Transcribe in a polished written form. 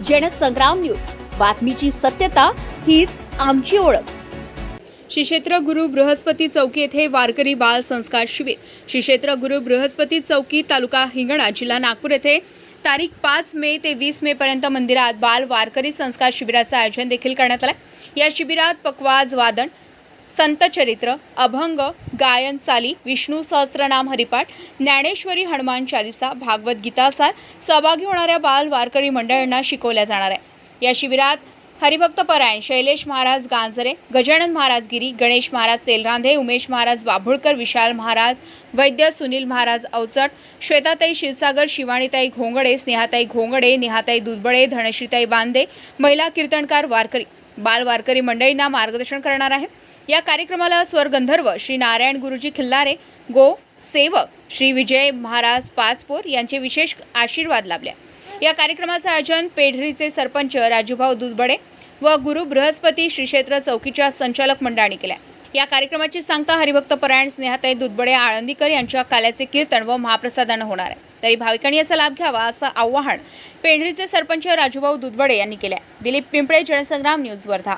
Jansangram news, बातमीची सत्यता हीच आमची ओळख। श्री क्षेत्र गुरु बृहस्पती चौकी येथे वारकरी बाल संस्कार शिबिर। श्री क्षेत्र गुरु बृहस्पती चौकी, तालुका हिंगणा, जिल्हा नागपूर येथे तारीख 5 मे ते 20 मे पर्यंत मंदिरात बाल वारकरी संस्कार शिबिराचे आयोजन देखील करण्यात आले। या शिबिरात पखवाज वादन, संतचरित्र, अभंग, गायन चाली, विष्णू सहस्त्रनाम हरिपाठ, ज्ञानेश्वरी, हनुमान चालीसा, भागवत गीतासार सहभागी होणाऱ्या बाल वारकरी मंडळांना शिकवल्या जाणार आहे। या शिबिरात हरिभक्त परायण शैलेश महाराज गांजरे, गजानन महाराज गिरी, गणेश महाराज तेलरांधे, उमेश महाराज बाभुळकर, विशाल महाराज वैद्य, सुनील महाराज अवचट, श्वेताताई क्षीरसागर, शिवानीताई घोंगडे, स्नेहाताई घोंगडे, निहाताई दुधबळे, धनश्रीताई बांदे, महिला कीर्तनकार वारकरी, बाल वारकरी मंडळींना मार्गदर्शन करणार आहे। या कार्यक्रमाला स्वरगंधर्व श्री नारायण गुरुजी खिल्लारे, गो सेवक श्री विजय महाराज पाचपोर यांचे विशेष आशीर्वाद लाभले। या कार्यक्रमाचे आयोजन पेढरीचे सरपंच राजूभाऊ दुधबडे व गुरु बृहस्पती श्री क्षेत्र चौकीच्या संचालक मंडळाने केल्या। या कार्यक्रमाची सांगता हरिभक्त परायण स्नेहाताई दुधबडे आळंदीकर यांच्या काल्याचे कीर्तन व महाप्रसादाने होणार आहे। तरी भाविकांनी याचा लाभ घ्यावा असं आवाहन पेढरीचे सरपंच राजूभाऊ दुधबडे यांनी केले। दिलीप पिंपळे, जनसंग्राम न्यूज, वर्धा।